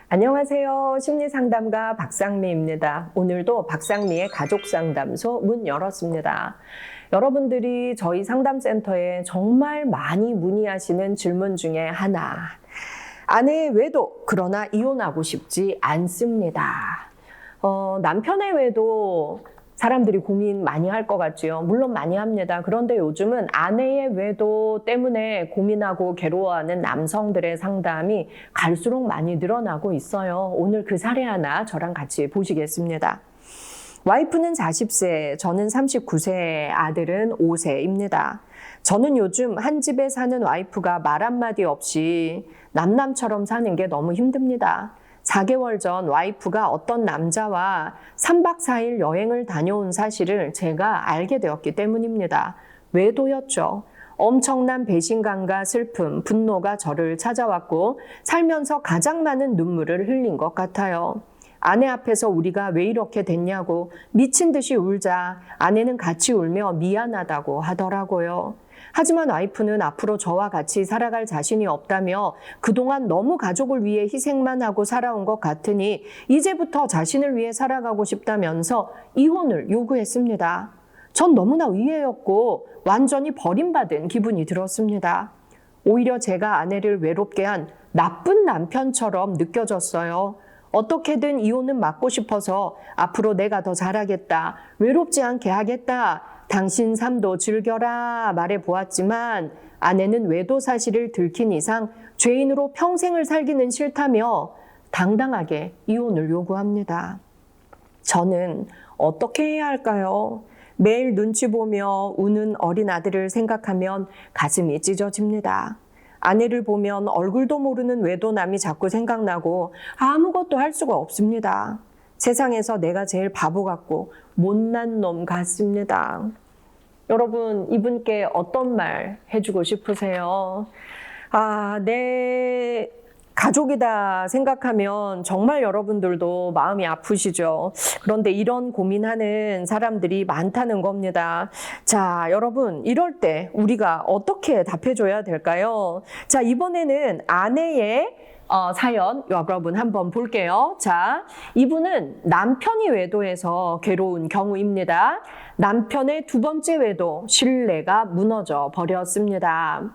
안녕하세요. 심리상담가 박상미입니다. 오늘도 박상미의 가족상담소 문 열었습니다. 여러분들이 저희 상담센터에 정말 많이 문의하시는 질문 중에 하나. 아내의 외도, 그러나 이혼하고 싶지 않습니다. 남편의 외도 사람들이 고민 많이 할 것 같지요. 물론 많이 합니다. 그런데 요즘은 아내의 외도 때문에 고민하고 괴로워하는 남성들의 상담이 갈수록 많이 늘어나고 있어요. 오늘 그 사례 하나 저랑 같이 보시겠습니다. 와이프는 40세, 저는 39세, 아들은 5세입니다. 저는 요즘 한 집에 사는 와이프가 말 한마디 없이 남남처럼 사는 게 너무 힘듭니다. 4개월 전 와이프가 어떤 남자와 3박 4일 여행을 다녀온 사실을 제가 알게 되었기 때문입니다. 외도였죠. 엄청난 배신감과 슬픔, 분노가 저를 찾아왔고 살면서 가장 많은 눈물을 흘린 것 같아요. 아내 앞에서 우리가 왜 이렇게 됐냐고 미친 듯이 울자 아내는 같이 울며 미안하다고 하더라고요. 하지만 와이프는 앞으로 저와 같이 살아갈 자신이 없다며 그동안 너무 가족을 위해 희생만 하고 살아온 것 같으니 이제부터 자신을 위해 살아가고 싶다면서 이혼을 요구했습니다. 전 너무나 의외였고 완전히 버림받은 기분이 들었습니다. 오히려 제가 아내를 외롭게 한 나쁜 남편처럼 느껴졌어요. 어떻게든 이혼은 막고 싶어서 앞으로 내가 더 잘하겠다, 외롭지 않게 하겠다, 당신 삶도 즐겨라 말해보았지만 아내는 외도 사실을 들킨 이상 죄인으로 평생을 살기는 싫다며 당당하게 이혼을 요구합니다. 저는 어떻게 해야 할까요? 매일 눈치 보며 우는 어린 아들을 생각하면 가슴이 찢어집니다. 아내를 보면 얼굴도 모르는 외도남이 자꾸 생각나고 아무것도 할 수가 없습니다. 세상에서 내가 제일 바보 같고 못난 놈 같습니다. 여러분, 이분께 어떤 말 해주고 싶으세요? 내 가족이다 생각하면 정말 여러분들도 마음이 아프시죠. 그런데 이런 고민하는 사람들이 많다는 겁니다. 자, 여러분, 이럴 때 우리가 어떻게 답해줘야 될까요? 자, 이번에는 아내의 사연 여러분 한번 볼게요. 자, 이분은 남편이 외도해서 괴로운 경우입니다. 남편의 두 번째 외도, 신뢰가 무너져 버렸습니다.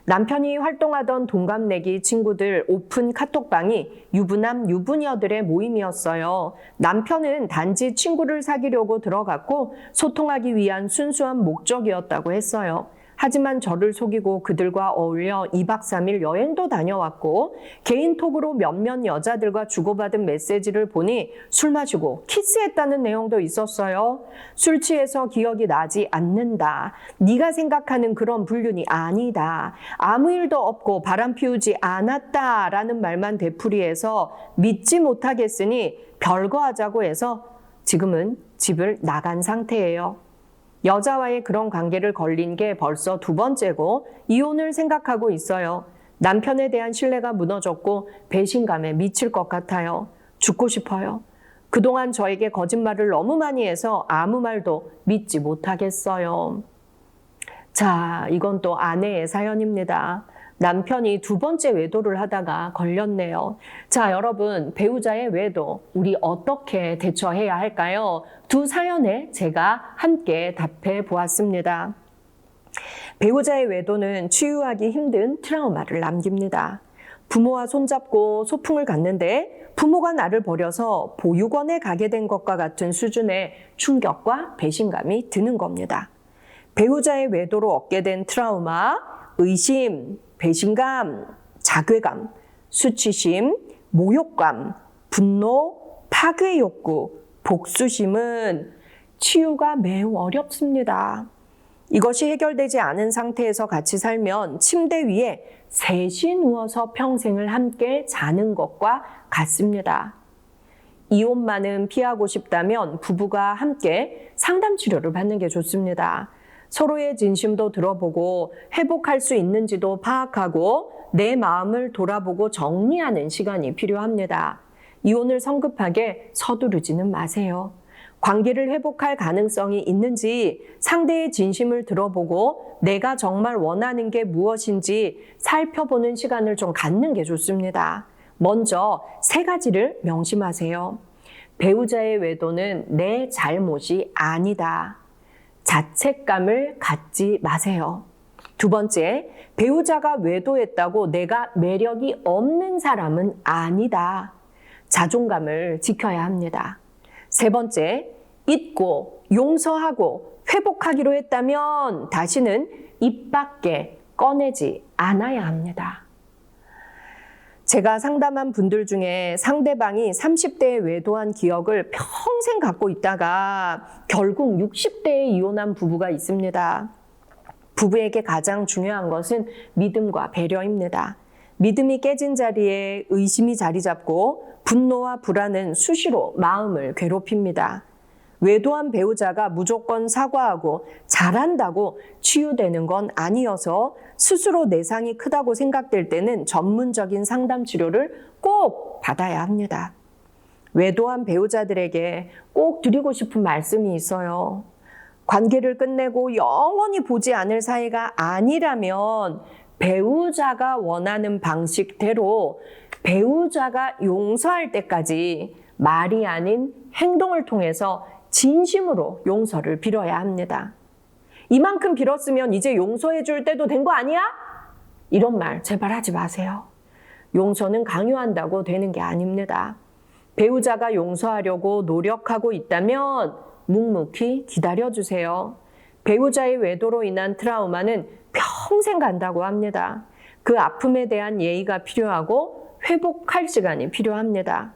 남편이 활동하던 동갑내기 친구들 오픈 카톡방이 유부남 유부녀들의 모임이었어요. 남편은 단지 친구를 사귀려고 들어갔고 소통하기 위한 순수한 목적이었다고 했어요. 하지만 저를 속이고 그들과 어울려 2박 3일 여행도 다녀왔고 개인톡으로 몇몇 여자들과 주고받은 메시지를 보니 술 마시고 키스했다는 내용도 있었어요. 술 취해서 기억이 나지 않는다. 네가 생각하는 그런 불륜이 아니다. 아무 일도 없고 바람 피우지 않았다라는 말만 되풀이해서 믿지 못하겠으니 별거 하자고 해서 지금은 집을 나간 상태예요. 여자와의 그런 관계를 걸린 게 벌써 두 번째고 이혼을 생각하고 있어요. 남편에 대한 신뢰가 무너졌고 배신감에 미칠 것 같아요. 죽고 싶어요. 그동안 저에게 거짓말을 너무 많이 해서 아무 말도 믿지 못하겠어요. 자, 이건 또 아내의 사연입니다. 남편이 두 번째 외도를 하다가 걸렸네요. 자, 여러분, 배우자의 외도, 우리 어떻게 대처해야 할까요? 두 사연에 제가 함께 답해 보았습니다. 배우자의 외도는 치유하기 힘든 트라우마를 남깁니다. 부모와 손잡고 소풍을 갔는데 부모가 나를 버려서 보육원에 가게 된 것과 같은 수준의 충격과 배신감이 드는 겁니다. 배우자의 외도로 얻게 된 트라우마, 의심, 배신감, 자괴감, 수치심, 모욕감, 분노, 파괴 욕구, 복수심은 치유가 매우 어렵습니다. 이것이 해결되지 않은 상태에서 같이 살면 침대 위에 셋이 누워서 평생을 함께 자는 것과 같습니다. 이혼만은 피하고 싶다면 부부가 함께 상담 치료를 받는 게 좋습니다. 서로의 진심도 들어보고 회복할 수 있는지도 파악하고 내 마음을 돌아보고 정리하는 시간이 필요합니다. 이혼을 성급하게 서두르지는 마세요. 관계를 회복할 가능성이 있는지 상대의 진심을 들어보고 내가 정말 원하는 게 무엇인지 살펴보는 시간을 좀 갖는 게 좋습니다. 먼저 3가지를 명심하세요. 배우자의 외도는 내 잘못이 아니다. 자책감을 갖지 마세요. 2번째, 배우자가 외도했다고 내가 매력이 없는 사람은 아니다. 자존감을 지켜야 합니다. 3번째, 잊고 용서하고 회복하기로 했다면 다시는 입 밖에 꺼내지 않아야 합니다. 제가 상담한 분들 중에 상대방이 30대에 외도한 기억을 평생 갖고 있다가 결국 60대에 이혼한 부부가 있습니다. 부부에게 가장 중요한 것은 믿음과 배려입니다. 믿음이 깨진 자리에 의심이 자리 잡고 분노와 불안은 수시로 마음을 괴롭힙니다. 외도한 배우자가 무조건 사과하고 잘한다고 치유되는 건 아니어서 스스로 내상이 크다고 생각될 때는 전문적인 상담 치료를 꼭 받아야 합니다. 외도한 배우자들에게 꼭 드리고 싶은 말씀이 있어요. 관계를 끝내고 영원히 보지 않을 사이가 아니라면 배우자가 원하는 방식대로 배우자가 용서할 때까지 말이 아닌 행동을 통해서 진심으로 용서를 빌어야 합니다. 이만큼 빌었으면 이제 용서해 줄 때도 된 거 아니야? 이런 말 제발 하지 마세요. 용서는 강요한다고 되는 게 아닙니다. 배우자가 용서하려고 노력하고 있다면 묵묵히 기다려주세요. 배우자의 외도로 인한 트라우마는 평생 간다고 합니다. 그 아픔에 대한 예의가 필요하고 회복할 시간이 필요합니다.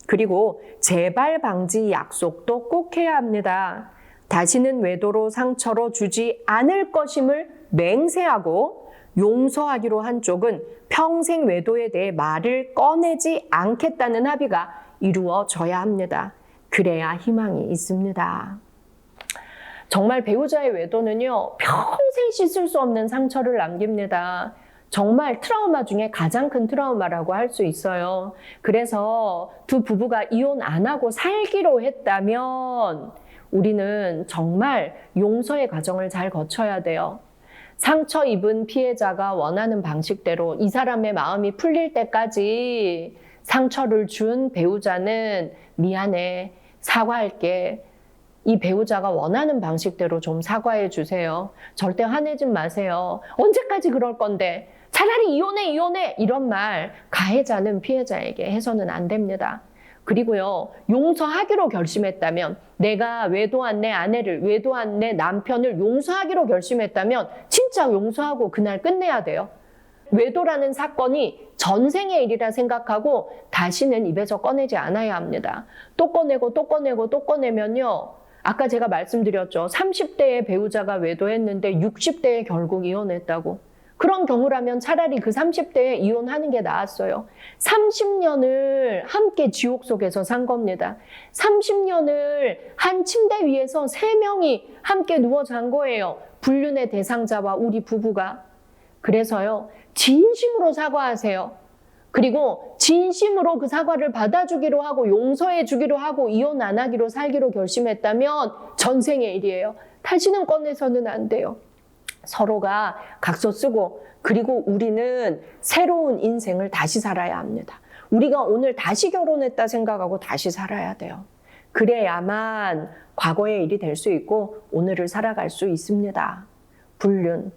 그리고 재발 방지 약속도 꼭 해야 합니다. 다시는 외도로 상처로 주지 않을 것임을 맹세하고 용서하기로 한 쪽은 평생 외도에 대해 말을 꺼내지 않겠다는 합의가 이루어져야 합니다. 그래야 희망이 있습니다. 정말 배우자의 외도는요, 평생 씻을 수 없는 상처를 남깁니다. 정말 트라우마 중에 가장 큰 트라우마라고 할 수 있어요. 그래서 두 부부가 이혼 안 하고 살기로 했다면 우리는 정말 용서의 과정을 잘 거쳐야 돼요. 상처 입은 피해자가 원하는 방식대로 이 사람의 마음이 풀릴 때까지 상처를 준 배우자는 미안해, 사과할게. 이 배우자가 원하는 방식대로 좀 사과해 주세요. 절대 화내지 마세요. 언제까지 그럴 건데? 차라리 이혼해 이런 말 가해자는 피해자에게 해서는 안 됩니다. 그리고요, 용서하기로 결심했다면, 내가 외도한 내 아내를, 외도한 내 남편을 용서하기로 결심했다면 진짜 용서하고 그날 끝내야 돼요. 외도라는 사건이 전생의 일이라 생각하고 다시는 입에서 꺼내지 않아야 합니다. 또 꺼내면요, 아까 제가 말씀드렸죠. 30대의 배우자가 외도했는데 60대에 결국 이혼했다고. 그런 경우라면 차라리 그 30대에 이혼하는 게 나았어요. 30년을 함께 지옥 속에서 산 겁니다. 30년을 한 침대 위에서 3명이 함께 누워 잔 거예요. 불륜의 대상자와 우리 부부가. 그래서요, 진심으로 사과하세요. 그리고 진심으로 그 사과를 받아주기로 하고 용서해 주기로 하고 이혼 안 하기로 살기로 결심했다면 전생의 일이에요. 다시는 꺼내서는 안 돼요. 서로가 각서 쓰고, 그리고 우리는 새로운 인생을 다시 살아야 합니다. 우리가 오늘 다시 결혼했다 생각하고 다시 살아야 돼요. 그래야만 과거의 일이 될 수 있고 오늘을 살아갈 수 있습니다. 불륜,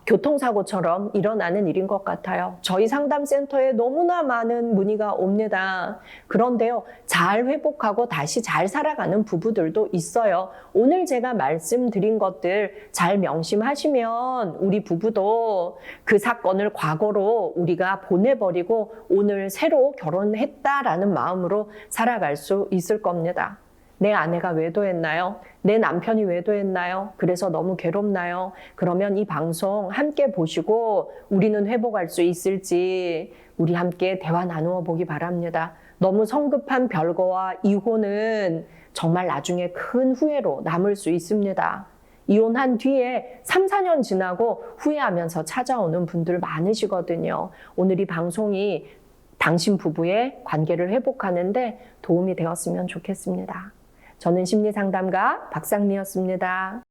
교통사고처럼 일어나는 일인 것 같아요. 저희 상담센터에 너무나 많은 문의가 옵니다. 그런데요, 잘 회복하고 다시 잘 살아가는 부부들도 있어요. 오늘 제가 말씀드린 것들 잘 명심하시면 우리 부부도 그 사건을 과거로 우리가 보내버리고 오늘 새로 결혼했다라는 마음으로 살아갈 수 있을 겁니다. 내 아내가 외도했나요? 내 남편이 외도했나요? 그래서 너무 괴롭나요? 그러면 이 방송 함께 보시고 우리는 회복할 수 있을지 우리 함께 대화 나누어 보기 바랍니다. 너무 성급한 별거와 이혼은 정말 나중에 큰 후회로 남을 수 있습니다. 이혼한 뒤에 3, 4년 지나고 후회하면서 찾아오는 분들 많으시거든요. 오늘 이 방송이 당신 부부의 관계를 회복하는데 도움이 되었으면 좋겠습니다. 저는 심리상담가 박상미였습니다.